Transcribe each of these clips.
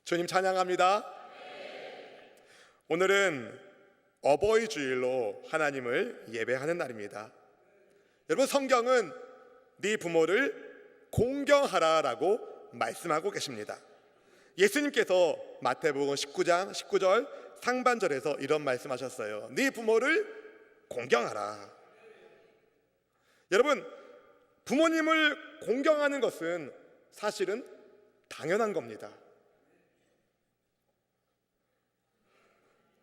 주님 찬양합니다. 오늘은 어버이 주일로 하나님을 예배하는 날입니다. 여러분, 성경은 네 부모를 공경하라라고 말씀하고 계십니다. 예수님께서 마태복음 19장 19절 상반절에서 이런 말씀하셨어요. 네 부모를 공경하라. 여러분, 부모님을 공경하는 것은 사실은 당연한 겁니다.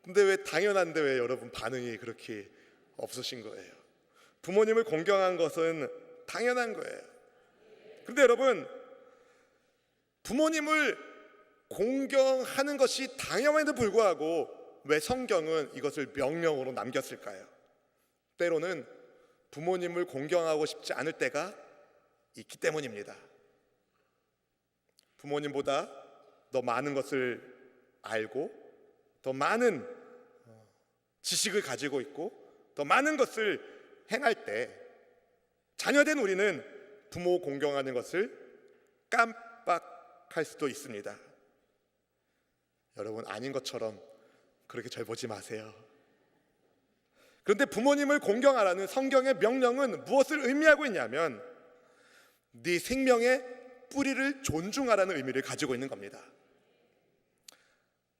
근데 왜 당연한데 왜 여러분 반응이 그렇게 없으신 거예요? 부모님을 공경한 것은 당연한 거예요. 근데 여러분, 부모님을 공경하는 것이 당연함에도 불구하고 왜 성경은 이것을 명령으로 남겼을까요? 때로는 부모님을 공경하고 싶지 않을 때가 있기 때문입니다. 부모님보다 더 많은 것을 알고 더 많은 지식을 가지고 있고 더 많은 것을 행할 때 자녀된 우리는 부모 공경하는 것을 깜빡할 수도 있습니다. 여러분, 아닌 것처럼 그렇게 절 보지 마세요. 그런데 부모님을 공경하라는 성경의 명령은 무엇을 의미하고 있냐면 네 생명의 뿌리를 존중하라는 의미를 가지고 있는 겁니다.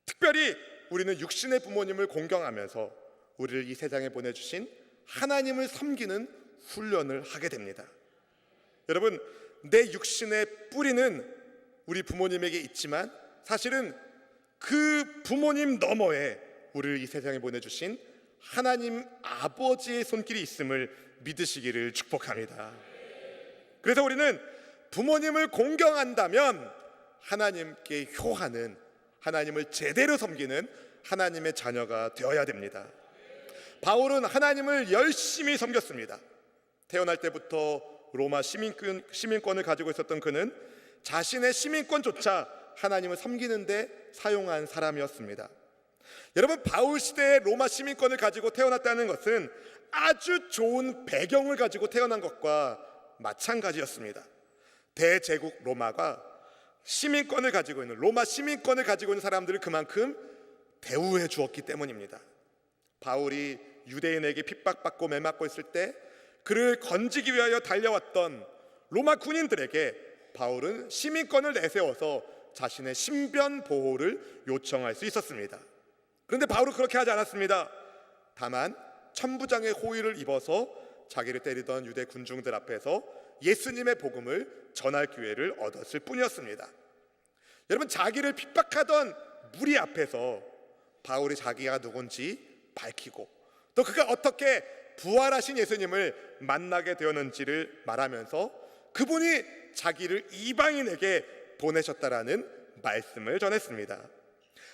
특별히 우리는 육신의 부모님을 공경하면서 우리를 이 세상에 보내주신 하나님을 섬기는 훈련을 하게 됩니다. 여러분, 내 육신의 뿌리는 우리 부모님에게 있지만 사실은 그 부모님 너머에 우리를 이 세상에 보내주신 하나님 아버지의 손길이 있음을 믿으시기를 축복합니다. 그래서 우리는 부모님을 공경한다면 하나님께 효하는, 하나님을 제대로 섬기는 하나님의 자녀가 되어야 됩니다. 바울은 하나님을 열심히 섬겼습니다. 태어날 때부터 로마 시민권을 가지고 있었던 그는 자신의 시민권조차 하나님을 섬기는 데 사용한 사람이었습니다. 여러분, 바울 시대의 로마 시민권을 가지고 태어났다는 것은 아주 좋은 배경을 가지고 태어난 것과 마찬가지였습니다. 대제국 로마가 시민권을 가지고 있는, 로마 시민권을 가지고 있는 사람들을 그만큼 대우해 주었기 때문입니다. 바울이 유대인에게 핍박받고 매맞고 있을 때 그를 건지기 위하여 달려왔던 로마 군인들에게 바울은 시민권을 내세워서 자신의 신변 보호를 요청할 수 있었습니다. 그런데 바울은 그렇게 하지 않았습니다. 다만 천부장의 호의를 입어서 자기를 때리던 유대 군중들 앞에서 예수님의 복음을 전할 기회를 얻었을 뿐이었습니다. 여러분, 자기를 핍박하던 무리 앞에서 바울이 자기가 누군지 밝히고 또 그가 어떻게 부활하신 예수님을 만나게 되었는지를 말하면서 그분이 자기를 이방인에게 보내셨다라는 말씀을 전했습니다.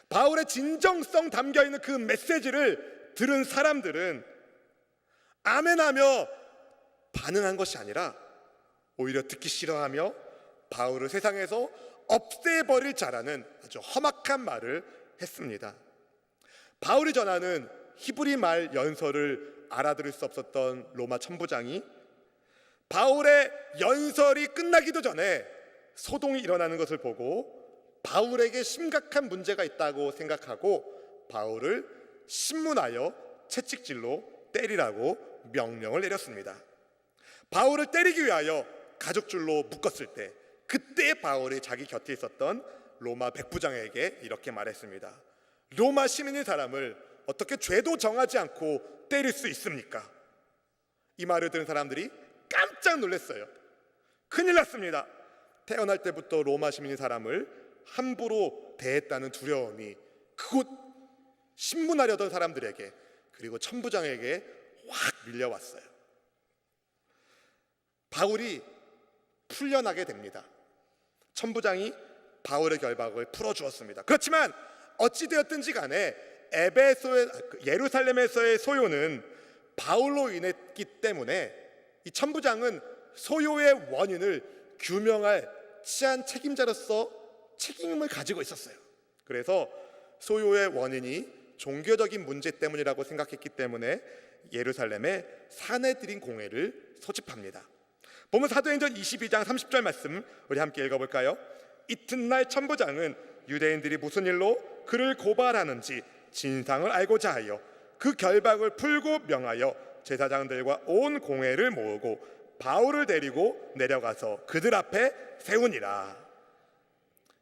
바울의 진정성 담겨있는 그 메시지를 들은 사람들은 아멘하며 반응한 것이 아니라 오히려 듣기 싫어하며 바울을 세상에서 없애버릴 자라는 아주 험악한 말을 했습니다. 바울이 전하는 히브리 말 연설을 알아들을 수 없었던 로마 천부장이 바울의 연설이 끝나기도 전에 소동이 일어나는 것을 보고 바울에게 심각한 문제가 있다고 생각하고 바울을 신문하여 채찍질로 때리라고 명령을 내렸습니다. 바울을 때리기 위하여 가죽줄로 묶었을 때 그때 바울이 자기 곁에 있었던 로마 백부장에게 이렇게 말했습니다. 로마 시민인 사람을 어떻게 죄도 정하지 않고 때릴 수 있습니까? 이 말을 들은 사람들이 깜짝 놀랐어요. 큰일 났습니다. 태어날 때부터 로마 시민인 사람을 함부로 대했다는 두려움이 그곳 신문하려던 사람들에게 그리고 천부장에게 확 밀려왔어요. 바울이 풀려나게 됩니다. 천부장이 바울의 결박을 풀어주었습니다. 그렇지만 어찌되었든지 간에 예루살렘에서의 소요는 바울로 인했기 때문에 이 천부장은 소요의 원인을 규명할 치안 책임자로서 책임을 가지고 있었어요. 그래서 소요의 원인이 종교적인 문제 때문이라고 생각했기 때문에 예루살렘에 사내들인 공회를 소집합니다. 보면 사도행전 22장 30절 말씀 우리 함께 읽어볼까요? 이튿날 천부장은 유대인들이 무슨 일로 그를 고발하는지 진상을 알고자 하여 그 결박을 풀고 명하여 제사장들과 온 공회를 모으고 바울을 데리고 내려가서 그들 앞에 세우니라.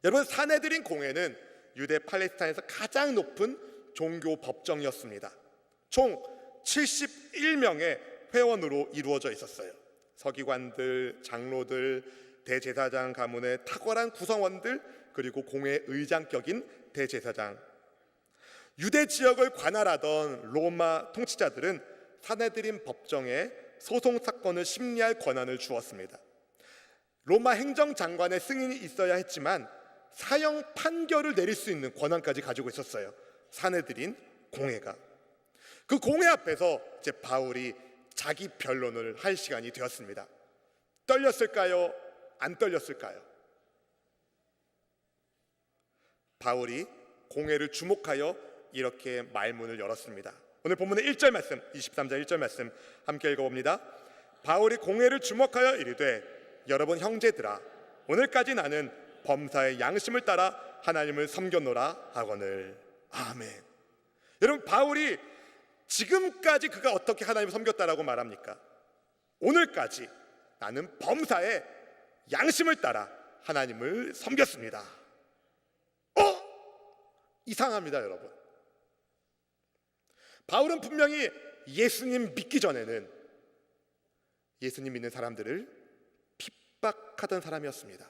여러분, 사내들인 공회는 유대 팔레스타인에서 가장 높은 종교 법정이었습니다. 총 71명의 회원으로 이루어져 있었어요. 서기관들, 장로들, 대제사장 가문의 탁월한 구성원들, 그리고 공회 의장격인 대제사장. 유대 지역을 관할하던 로마 통치자들은 사내들인 법정에 소송 사건을 심리할 권한을 주었습니다. 로마 행정장관의 승인이 있어야 했지만 사형 판결을 내릴 수 있는 권한까지 가지고 있었어요. 사내들인 공회가. 그 공회 앞에서 이제 바울이 자기 변론을 할 시간이 되었습니다. 떨렸을까요? 안 떨렸을까요? 바울이 공회를 주목하여 이렇게 말문을 열었습니다. 오늘 본문의 1절 말씀, 23절 1절 말씀 함께 읽어봅니다. 바울이 공회를 주목하여 이르되 여러분 형제들아, 오늘까지 나는 범사의 양심을 따라 하나님을 섬겼노라 하거늘. 아멘. 여러분, 바울이 지금까지 그가 어떻게 하나님을 섬겼다라고 말합니까? 오늘까지 나는 범사의 양심을 따라 하나님을 섬겼습니다. 이상합니다, 여러분. 바울은 분명히 예수님 믿기 전에는 예수님 믿는 사람들을 핍박하던 사람이었습니다.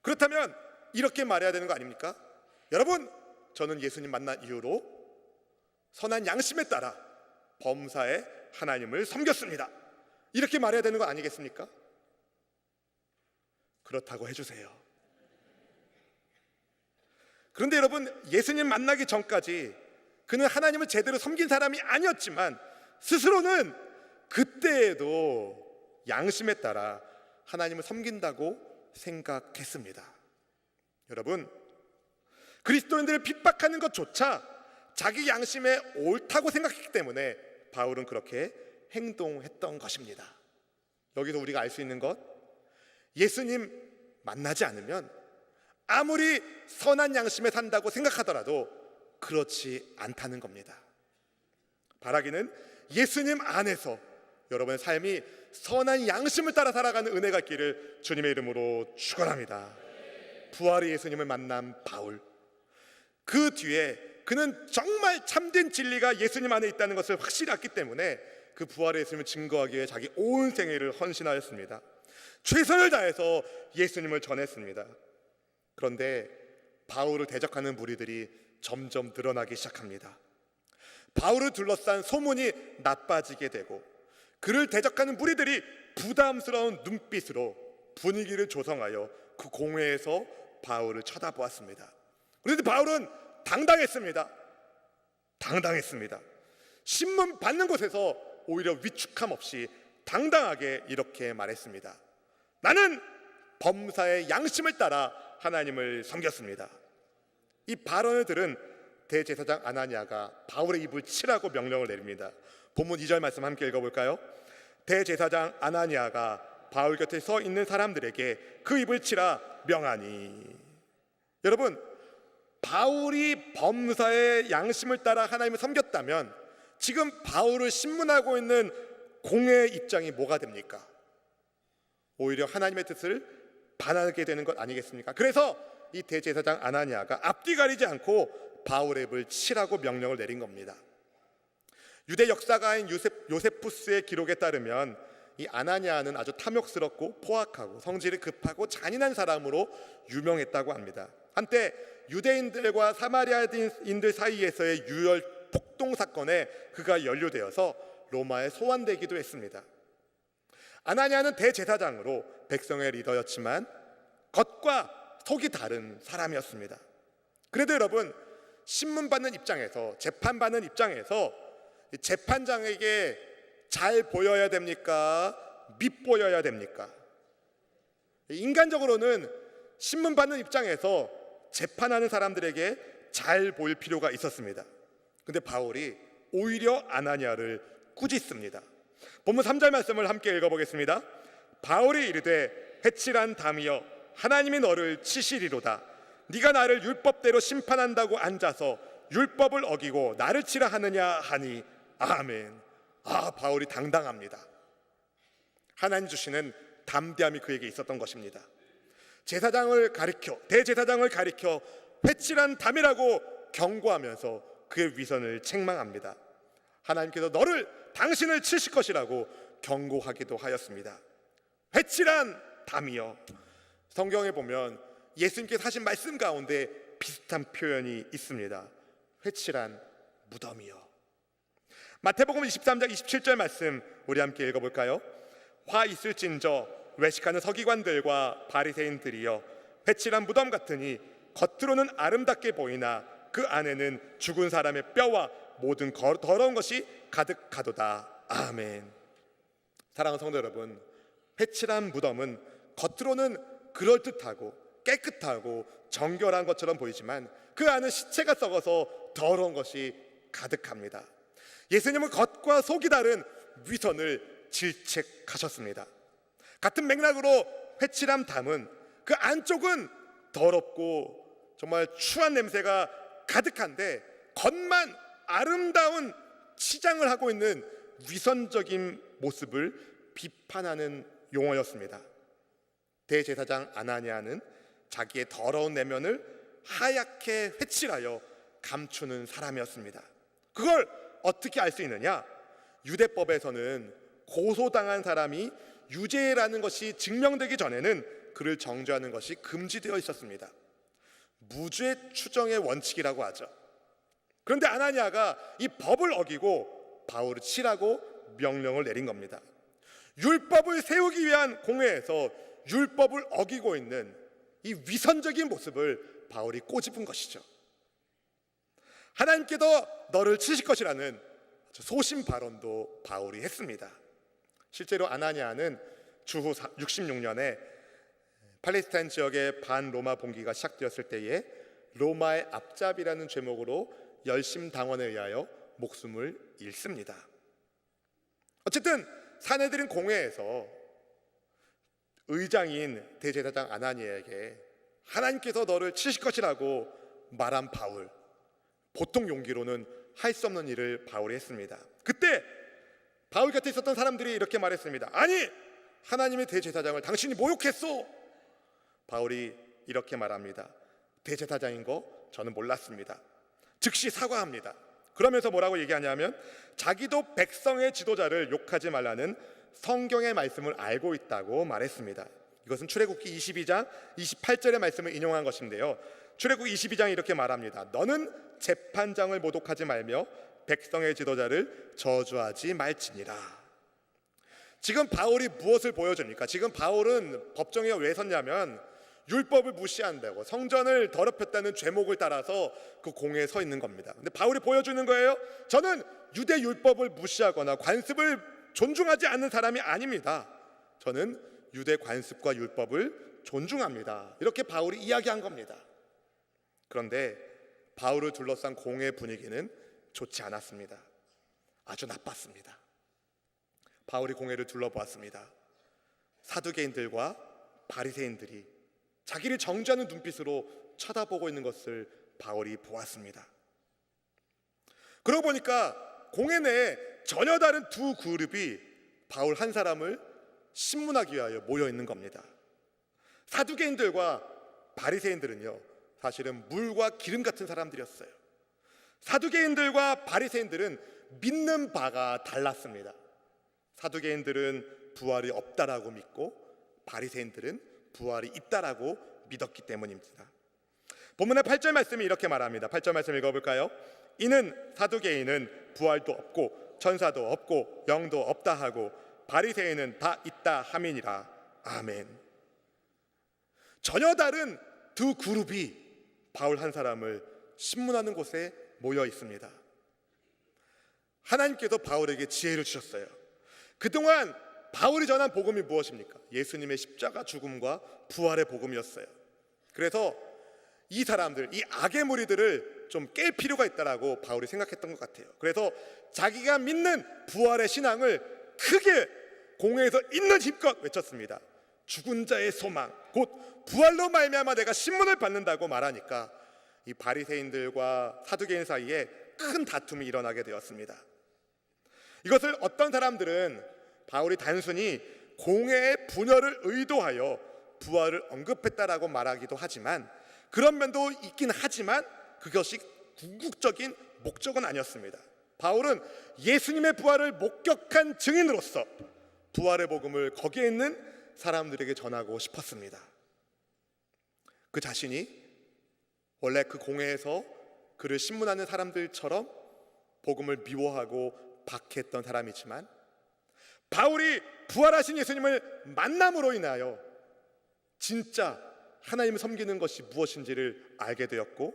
그렇다면 이렇게 말해야 되는 거 아닙니까? 여러분, 저는 예수님 만난 이후로 선한 양심에 따라 범사의 하나님을 섬겼습니다. 이렇게 말해야 되는 거 아니겠습니까? 그렇다고 해주세요. 그런데 여러분, 예수님 만나기 전까지 그는 하나님을 제대로 섬긴 사람이 아니었지만 스스로는 그때에도 양심에 따라 하나님을 섬긴다고 생각했습니다. 여러분, 그리스도인들을 핍박하는 것조차 자기 양심에 옳다고 생각했기 때문에 바울은 그렇게 행동했던 것입니다. 여기서 우리가 알 수 있는 것, 예수님 만나지 않으면 아무리 선한 양심에 산다고 생각하더라도 그렇지 않다는 겁니다. 바라기는 예수님 안에서 여러분의 삶이 선한 양심을 따라 살아가는 은혜가 있기를 주님의 이름으로 축원합니다. 부활의 예수님을 만난 바울, 그 뒤에 그는 정말 참된 진리가 예수님 안에 있다는 것을 확실히 알기 때문에 그 부활의 예수님을 증거하기 위해 자기 온 생애를 헌신하였습니다. 최선을 다해서 예수님을 전했습니다. 그런데 바울을 대적하는 무리들이 점점 늘어나기 시작합니다. 바울을 둘러싼 소문이 나빠지게 되고 그를 대적하는 무리들이 부담스러운 눈빛으로 분위기를 조성하여 그 공회에서 바울을 쳐다보았습니다. 그런데 바울은 당당했습니다. 신문 받는 곳에서 오히려 위축함 없이 당당하게 이렇게 말했습니다. 나는 범사의 양심을 따라 하나님을 섬겼습니다. 이 발언을 들은 대제사장 아나니아가 바울의 입을 치라고 명령을 내립니다. 본문 2절 말씀 함께 읽어볼까요? 대제사장 아나니아가 바울 곁에 서 있는 사람들에게 그 입을 치라 명하니. 여러분, 바울이 범사의 양심을 따라 하나님을 섬겼다면 지금 바울을 신문하고 있는 공회의 입장이 뭐가 됩니까? 오히려 하나님의 뜻을 반하게 되는 것 아니겠습니까? 그래서 이 대제사장 아나니아가 앞뒤 가리지 않고 바울의 입을 치라고 명령을 내린 겁니다. 유대 역사가인 요세푸스의 기록에 따르면 이 아나니아는 아주 탐욕스럽고 포악하고 성질이 급하고 잔인한 사람으로 유명했다고 합니다. 한때 유대인들과 사마리아인들 사이에서의 유혈 폭동 사건에 그가 연루되어서 로마에 소환되기도 했습니다. 아나니아는 대제사장으로 백성의 리더였지만 겉과 속이 다른 사람이었습니다. 그래도 여러분, 신문받는 입장에서, 재판받는 입장에서 재판장에게 잘 보여야 됩니까? 밉보여야 됩니까? 인간적으로는 신문받는 입장에서 재판하는 사람들에게 잘 보일 필요가 있었습니다. 근데 바울이 오히려 아나니아를 꾸짖습니다. 본문 3절 말씀을 함께 읽어보겠습니다. 바울이 이르되 해칠한 담이여 하나님이 너를 치시리로다. 네가 나를 율법대로 심판한다고 앉아서 율법을 어기고 나를 치라 하느냐 하니 아멘. 바울이 당당합니다. 하나님 주시는 담대함이 그에게 있었던 것입니다. 대제사장을 가리켜 회칠한 담이라고 경고하면서 그의 위선을 책망합니다. 하나님께서 당신을 치실 것이라고 경고하기도 하였습니다. 회칠한 담이여. 성경에 보면 예수님께서 하신 말씀 가운데 비슷한 표현이 있습니다. 회칠한 무덤이여. 마태복음 23장 27절 말씀 우리 함께 읽어볼까요? 화 있을진저 외식하는 서기관들과 바리새인들이여, 회칠한 무덤 같으니 겉으로는 아름답게 보이나 그 안에는 죽은 사람의 뼈와 모든 더러운 것이 가득하도다. 아멘. 사랑하는 성도 여러분, 회칠한 무덤은 겉으로는 그럴듯하고 깨끗하고 정결한 것처럼 보이지만 그 안은 시체가 썩어서 더러운 것이 가득합니다. 예수님은 겉과 속이 다른 위선을 질책하셨습니다. 같은 맥락으로 회칠한 담은 그 안쪽은 더럽고 정말 추한 냄새가 가득한데 겉만 아름다운 치장을 하고 있는 위선적인 모습을 비판하는 용어였습니다. 대제사장 아나니아는 자기의 더러운 내면을 하얗게 회칠하여 감추는 사람이었습니다. 그걸 어떻게 알 수 있느냐? 유대법에서는 고소당한 사람이 유죄라는 것이 증명되기 전에는 그를 정죄하는 것이 금지되어 있었습니다. 무죄 추정의 원칙이라고 하죠. 그런데 아나니아가 이 법을 어기고 바울을 치라고 명령을 내린 겁니다. 율법을 세우기 위한 공회에서 율법을 어기고 있는 이 위선적인 모습을 바울이 꼬집은 것이죠. 하나님께서 너를 치실 것이라는 소신 발언도 바울이 했습니다. 실제로 아나니아는 주후 66년에 팔레스타인 지역의 반로마 봉기가 시작되었을 때에 로마의 앞잡이라는 죄목으로 열심당원에 의하여 목숨을 잃습니다. 어쨌든 사내들인 공회에서 의장인 대제사장 아나니아에게 하나님께서 너를 치실 것이라고 말한 바울, 보통 용기로는 할 수 없는 일을 바울이 했습니다. 그때 바울 곁에 있었던 사람들이 이렇게 말했습니다. 아니, 하나님의 대제사장을 당신이 모욕했소. 바울이 이렇게 말합니다. 대제사장인 거 저는 몰랐습니다. 즉시 사과합니다. 그러면서 뭐라고 얘기하냐면 자기도 백성의 지도자를 욕하지 말라는 성경의 말씀을 알고 있다고 말했습니다. 이것은 출애굽기 22장 28절의 말씀을 인용한 것인데요. 출애굽기 22장이 이렇게 말합니다. 너는 재판장을 모독하지 말며 백성의 지도자를 저주하지 말지니라. 지금 바울이 무엇을 보여줍니까? 지금 바울은 법정에 왜 섰냐면 율법을 무시한다고 성전을 더럽혔다는 죄목을 따라서 그 공회에 서 있는 겁니다. 근데 바울이 보여주는 거예요. 저는 유대 율법을 무시하거나 관습을 존중하지 않는 사람이 아닙니다. 저는 유대 관습과 율법을 존중합니다. 이렇게 바울이 이야기한 겁니다. 그런데 바울을 둘러싼 공회 분위기는 좋지 않았습니다. 아주 나빴습니다. 바울이 공회를 둘러보았습니다. 사두개인들과 바리새인들이 자기를 정죄하는 눈빛으로 쳐다보고 있는 것을 바울이 보았습니다. 그러고 보니까 공회 내에 전혀 다른 두 그룹이 바울 한 사람을 신문하기 위하여 모여 있는 겁니다. 사두개인들과 바리새인들은요, 사실은 물과 기름 같은 사람들이었어요. 사두개인들과 바리새인들은 믿는 바가 달랐습니다. 사두개인들은 부활이 없다라고 믿고 바리새인들은 부활이 있다라고 믿었기 때문입니다. 본문의 8절 말씀이 이렇게 말합니다. 8절 말씀 읽어볼까요? 이는 사두개인은 부활도 없고 천사도 없고 영도 없다 하고 바리새인은 다 있다 함이니라. 아멘. 전혀 다른 두 그룹이 바울 한 사람을 신문하는 곳에 모여 있습니다. 하나님께서 바울에게 지혜를 주셨어요. 그동안 바울이 전한 복음이 무엇입니까? 예수님의 십자가 죽음과 부활의 복음이었어요. 그래서 이 사람들, 이 악의 무리들을 좀 깰 필요가 있다라고 바울이 생각했던 것 같아요. 그래서 자기가 믿는 부활의 신앙을 크게 공회에서 있는 힘껏 외쳤습니다. 죽은 자의 소망, 곧 부활로 말미암아 내가 신문을 받는다고 말하니까 이 바리새인들과 사두개인 사이에 큰 다툼이 일어나게 되었습니다. 이것을 어떤 사람들은 바울이 단순히 공회의 분열을 의도하여 부활을 언급했다라고 말하기도 하지만, 그런 면도 있긴 하지만 그것이 궁극적인 목적은 아니었습니다. 바울은 예수님의 부활을 목격한 증인으로서 부활의 복음을 거기에 있는 사람들에게 전하고 싶었습니다. 그 자신이 원래 그 공회에서 그를 신문하는 사람들처럼 복음을 미워하고 박해했던 사람이지만, 바울이 부활하신 예수님을 만남으로 인하여 진짜 하나님을 섬기는 것이 무엇인지를 알게 되었고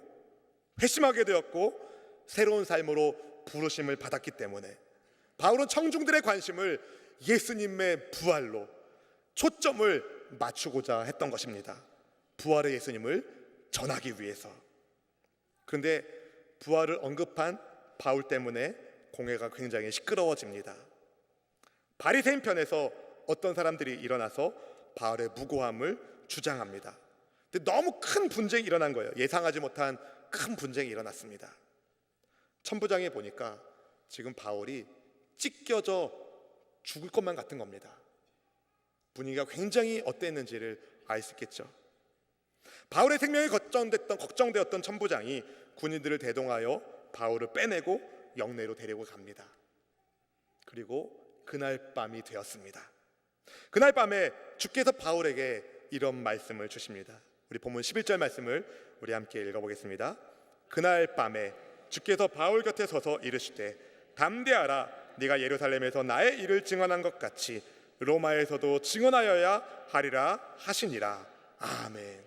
회심하게 되었고 새로운 삶으로 부르심을 받았기 때문에 바울은 청중들의 관심을 예수님의 부활로 초점을 맞추고자 했던 것입니다. 부활의 예수님을 전하기 위해서. 그런데 부활을 언급한 바울 때문에 공회가 굉장히 시끄러워집니다. 바리새인 편에서 어떤 사람들이 일어나서 바울의 무고함을 주장합니다. 근데 너무 큰 분쟁이 일어난 거예요. 예상하지 못한 큰 분쟁이 일어났습니다. 천부장에 보니까 지금 바울이 찢겨져 죽을 것만 같은 겁니다. 분위기가 굉장히 어땠는지를 알 수 있겠죠. 바울의 생명이 걱정되었던 천부장이 군인들을 대동하여 바울을 빼내고 영내로 데리고 갑니다. 그리고 그날 밤이 되었습니다. 그날 밤에 주께서 바울에게 이런 말씀을 주십니다. 우리 본문 11절 말씀을 우리 함께 읽어보겠습니다. 그날 밤에 주께서 바울 곁에 서서 이르시되 담대하라, 네가 예루살렘에서 나의 일을 증언한 것 같이 로마에서도 증언하여야 하리라 하시니라. 아멘.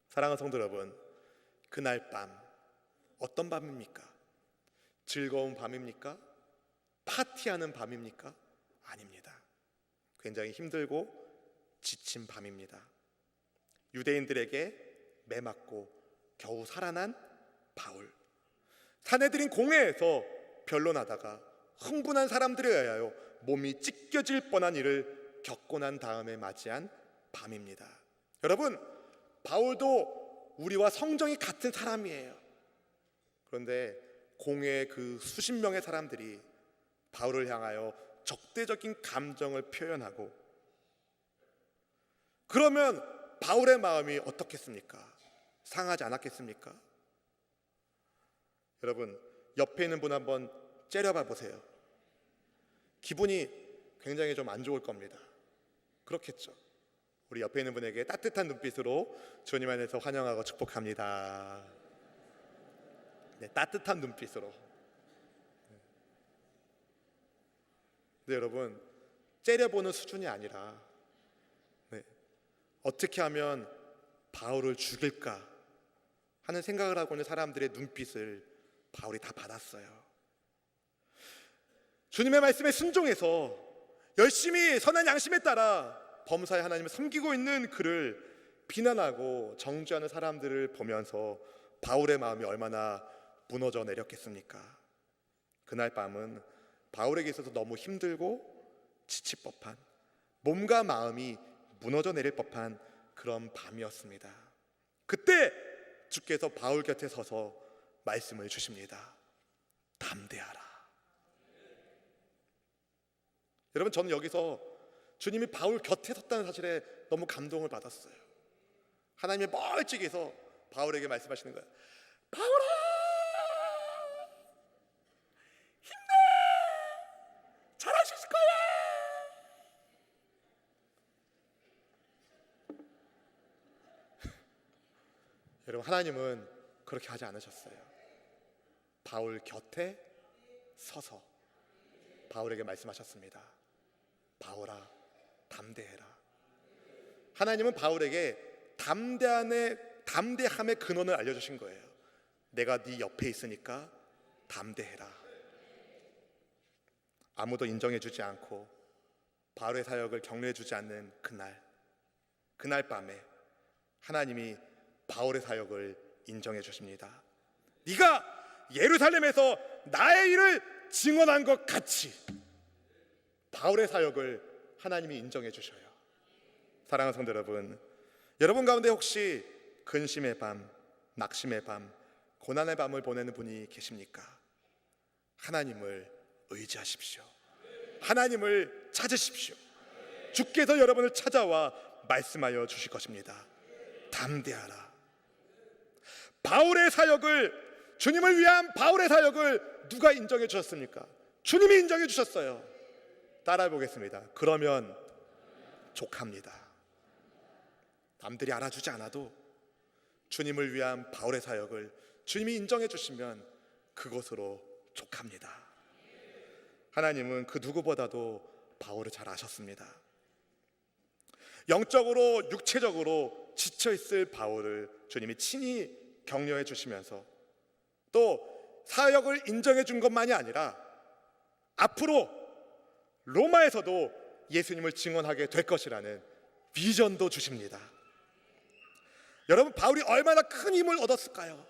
사랑하는 성도 여러분, 그날 밤 어떤 밤입니까? 즐거운 밤입니까? 파티하는 밤입니까? 아닙니다. 굉장히 힘들고 지친 밤입니다. 유대인들에게 매맞고 겨우 살아난 바울, 사내들인 공회에서 변론하다가 흥분한 사람들에 의하여 몸이 찢겨질 뻔한 일을 겪고 난 다음에 맞이한 밤입니다. 여러분, 바울도 우리와 성정이 같은 사람이에요. 그런데 공회의 그 수십 명의 사람들이 바울을 향하여 적대적인 감정을 표현하고, 그러면 바울의 마음이 어떻겠습니까? 상하지 않았겠습니까? 여러분, 옆에 있는 분 한번 째려봐 보세요. 기분이 굉장히 좀 안 좋을 겁니다. 그렇겠죠. 우리 옆에 있는 분에게 따뜻한 눈빛으로 주님 안에서 환영하고 축복합니다. 네, 따뜻한 눈빛으로. 근데 여러분, 째려보는 수준이 아니라 어떻게 하면 바울을 죽일까 하는 생각을 하고 있는 사람들의 눈빛을 바울이 다 받았어요. 주님의 말씀에 순종해서 열심히 선한 양심에 따라 범사의 하나님을 섬기고 있는 그를 비난하고 정죄하는 사람들을 보면서 바울의 마음이 얼마나 무너져 내렸겠습니까? 그날 밤은 바울에게 있어서 너무 힘들고 지칠 법한, 몸과 마음이 무너져 내릴 법한 그런 밤이었습니다. 그때 주께서 바울 곁에 서서 말씀을 주십니다. 담대하라. 여러분, 저는 여기서 주님이 바울 곁에 섰다는 사실에 너무 감동을 받았어요. 하나님의 멀찍이서 바울에게 말씀하시는 거예요. 바울아, 힘내, 잘할 수 있을 거야. 여러분, 하나님은 그렇게 하지 않으셨어요. 바울 곁에 서서 바울에게 말씀하셨습니다. 바울아, 담대해라. 하나님은 바울에게 담대함의 근원을 알려주신 거예요. 내가 네 옆에 있으니까 담대해라. 아무도 인정해주지 않고 바울의 사역을 격려해주지 않는 그날 밤에 하나님이 바울의 사역을 인정해 주십니다. 네가 예루살렘에서 나의 일을 증언한 것 같이 바울의 사역을 하나님이 인정해 주셔요. 사랑하는 성도 여러분, 여러분 가운데 혹시 근심의 밤, 낙심의 밤, 고난의 밤을 보내는 분이 계십니까? 하나님을 의지하십시오. 하나님을 찾으십시오. 주께서 여러분을 찾아와 말씀하여 주실 것입니다. 담대하라. 바울의 사역을, 주님을 위한 바울의 사역을 누가 인정해 주셨습니까? 주님이 인정해 주셨어요. 따라해 보겠습니다. 그러면 족합니다. 남들이 알아주지 않아도 주님을 위한 바울의 사역을 주님이 인정해 주시면 그것으로 족합니다. 하나님은 그 누구보다도 바울을 잘 아셨습니다. 영적으로 육체적으로 지쳐있을 바울을 주님이 친히 격려해 주시면서 또 사역을 인정해 준 것만이 아니라 앞으로 로마에서도 예수님을 증언하게 될 것이라는 비전도 주십니다. 여러분, 바울이 얼마나 큰 힘을 얻었을까요?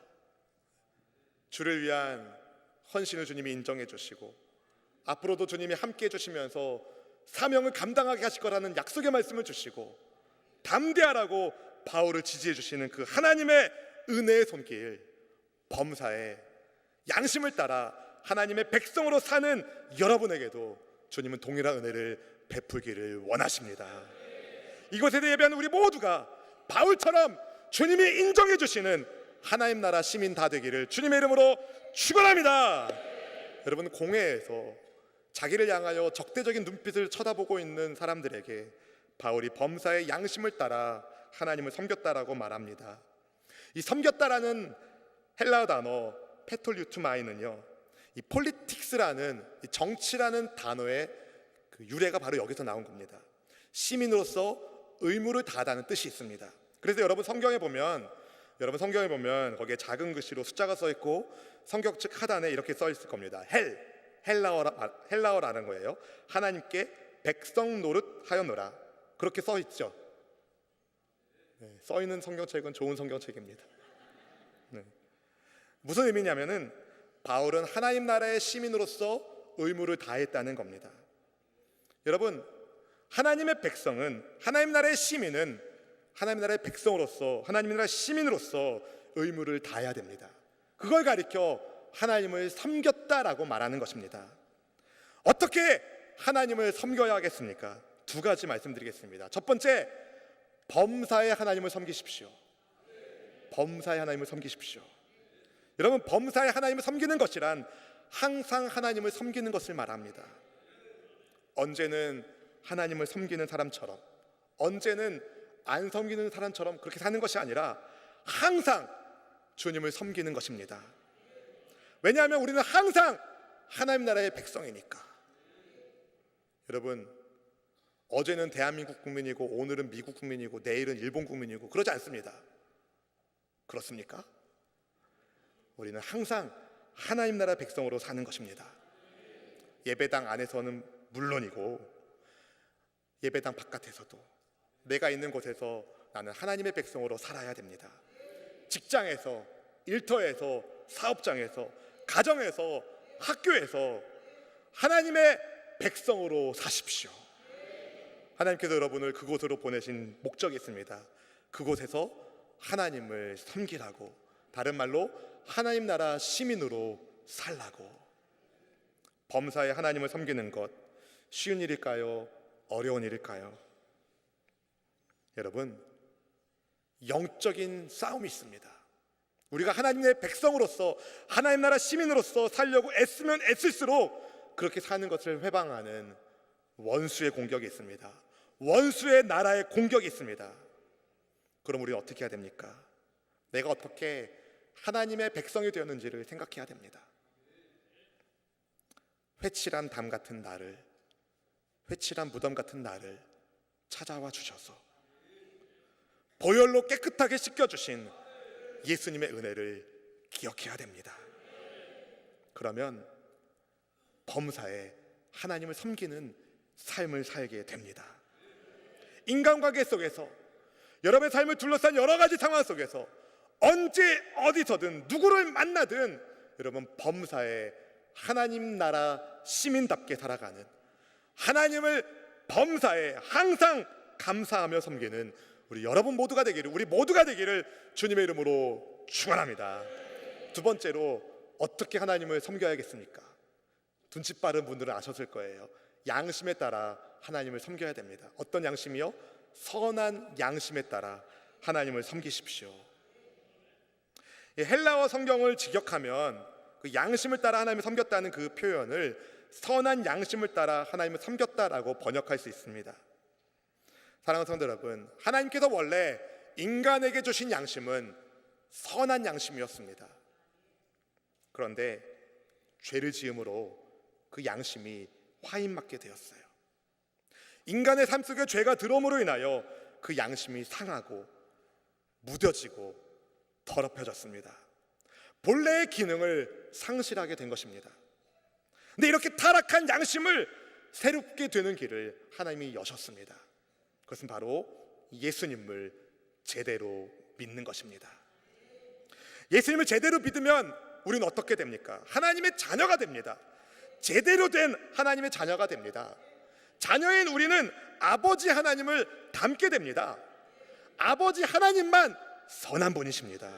주를 위한 헌신을 주님이 인정해 주시고 앞으로도 주님이 함께 해주시면서 사명을 감당하게 하실 거라는 약속의 말씀을 주시고 담대하라고 바울을 지지해 주시는 그 하나님의 은혜의 손길, 범사에 양심을 따라 하나님의 백성으로 사는 여러분에게도 주님은 동일한 은혜를 베풀기를 원하십니다. 이곳에 예배하는 우리 모두가 바울처럼 주님이 인정해 주시는 하나님 나라 시민 다 되기를 주님의 이름으로 축원합니다. 여러분, 공회에서 자기를 향하여 적대적인 눈빛을 쳐다보고 있는 사람들에게 바울이 범사의 양심을 따라 하나님을 섬겼다라고 말합니다. 이 섬겼다라는 헬라어 단어 페톨유투마이는요, 이 폴리틱스라는 이 정치라는 단어의 그 유래가 바로 여기서 나온 겁니다. 시민으로서 의무를 다하다는 뜻이 있습니다. 그래서 여러분 성경에 보면 거기에 작은 글씨로 숫자가 써 있고 성경 측 하단에 이렇게 써 있을 겁니다. 헬라어라는 거예요. 하나님께 백성 노릇 하였노라, 그렇게 써 있죠. 네, 써 있는 성경책은 좋은 성경책입니다. 네. 무슨 의미냐면은 바울은 하나님 나라의 시민으로서 의무를 다했다는 겁니다. 여러분, 하나님의 백성은, 하나님 나라의 시민은 하나님 나라의 백성으로서, 하나님 나라의 시민으로서 의무를 다해야 됩니다. 그걸 가리켜 하나님을 섬겼다라고 말하는 것입니다. 어떻게 하나님을 섬겨야 하겠습니까? 두 가지 말씀드리겠습니다. 첫 번째, 범사의 하나님을 섬기십시오. 범사의 하나님을 섬기십시오. 여러분, 범사의 하나님을 섬기는 것이란 항상 하나님을 섬기는 것을 말합니다. 언제는 하나님을 섬기는 사람처럼, 언제는 안 섬기는 사람처럼 그렇게 사는 것이 아니라 항상 주님을 섬기는 것입니다. 왜냐하면 우리는 항상 하나님 나라의 백성이니까. 여러분, 어제는 대한민국 국민이고 오늘은 미국 국민이고 내일은 일본 국민이고 그러지 않습니다. 그렇습니까? 우리는 항상 하나님 나라 백성으로 사는 것입니다. 예배당 안에서는 물론이고 예배당 바깥에서도 내가 있는 곳에서 나는 하나님의 백성으로 살아야 됩니다. 직장에서, 일터에서, 사업장에서, 가정에서, 학교에서 하나님의 백성으로 사십시오. 하나님께서 여러분을 그곳으로 보내신 목적이 있습니다. 그곳에서 하나님을 섬기라고, 다른 말로 하나님 나라 시민으로 살라고. 범사에 하나님을 섬기는 것 쉬운 일일까요? 어려운 일일까요? 여러분, 영적인 싸움이 있습니다. 우리가 하나님의 백성으로서, 하나님 나라 시민으로서 살려고 애쓰면 애쓸수록 그렇게 사는 것을 회방하는 원수의 공격이 있습니다. 원수의 나라의 공격이 있습니다. 그럼 우리는 어떻게 해야 됩니까? 내가 어떻게 하나님의 백성이 되었는지를 생각해야 됩니다. 회칠한 담 같은 나를, 회칠한 무덤 같은 나를 찾아와 주셔서 보혈로 깨끗하게 씻겨주신 예수님의 은혜를 기억해야 됩니다. 그러면 범사에 하나님을 섬기는 삶을 살게 됩니다. 인간관계 속에서, 여러분의 삶을 둘러싼 여러 가지 상황 속에서 언제 어디서든 누구를 만나든 여러분 범사에 하나님 나라 시민답게 살아가는, 하나님을 범사에 항상 감사하며 섬기는 우리 여러분 모두가 되기를, 우리 모두가 되기를 주님의 이름으로 축원합니다. 두 번째로 어떻게 하나님을 섬겨야겠습니까? 눈치 빠른 분들은 아셨을 거예요. 양심에 따라 하나님을 섬겨야 됩니다. 어떤 양심이요? 선한 양심에 따라 하나님을 섬기십시오. 헬라어 성경을 직역하면 그 양심을 따라 하나님을 섬겼다는 그 표현을 선한 양심을 따라 하나님을 섬겼다라고 번역할 수 있습니다. 사랑하는 성도 여러분, 하나님께서 원래 인간에게 주신 양심은 선한 양심이었습니다. 그런데 죄를 지음으로 그 양심이 화인맞게 되었어요. 인간의 삶 속에 죄가 들어옴으로 인하여 그 양심이 상하고 무뎌지고 더럽혀졌습니다. 본래의 기능을 상실하게 된 것입니다. 근데 이렇게 타락한 양심을 새롭게 되는 길을 하나님이 여셨습니다. 그것은 바로 예수님을 제대로 믿는 것입니다. 예수님을 제대로 믿으면 우리는 어떻게 됩니까? 하나님의 자녀가 됩니다. 제대로 된 하나님의 자녀가 됩니다. 자녀인 우리는 아버지 하나님을 닮게 됩니다. 아버지 하나님만 선한 분이십니다.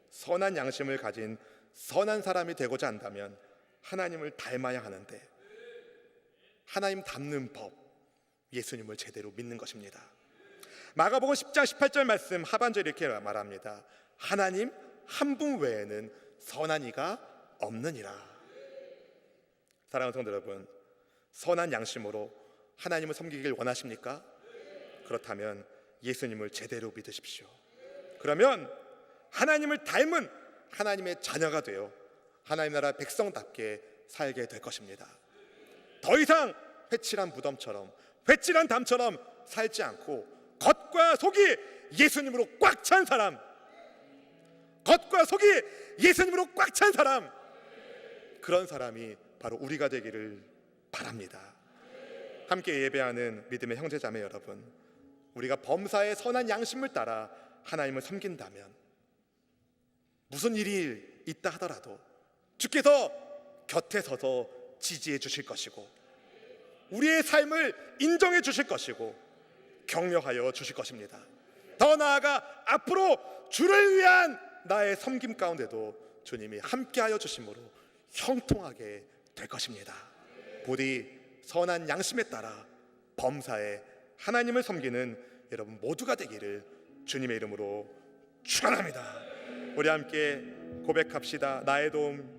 선한 양심을 가진 선한 사람이 되고자 한다면 하나님을 닮아야 하는데, 하나님 닮는 법, 예수님을 제대로 믿는 것입니다. 마가복음 10장 18절 말씀 하반절에 이렇게 말합니다. 하나님 한 분 외에는 선한 이가 없느니라. 사랑하는 성도 여러분, 선한 양심으로 하나님을 섬기길 원하십니까? 그렇다면 예수님을 제대로 믿으십시오. 그러면 하나님을 닮은 하나님의 자녀가 되어 하나님 나라 백성답게 살게 될 것입니다. 더 이상 회칠한 무덤처럼, 회칠한 담처럼 살지 않고 겉과 속이 예수님으로 꽉 찬 사람, 겉과 속이 예수님으로 꽉 찬 사람, 그런 사람이 바로 우리가 되기를 바랍니다. 함께 예배하는 믿음의 형제자매 여러분, 우리가 범사의 선한 양심을 따라 하나님을 섬긴다면 무슨 일이 있다 하더라도 주께서 곁에 서서 지지해 주실 것이고, 우리의 삶을 인정해 주실 것이고, 격려하여 주실 것입니다. 더 나아가 앞으로 주를 위한 나의 섬김 가운데도 주님이 함께하여 주심으로 형통하게 될 것입니다. 부디 선한 양심에 따라 범사에 하나님을 섬기는 여러분 모두가 되기를 주님의 이름으로 축원합니다. 우리 함께 고백합시다. 나의 도움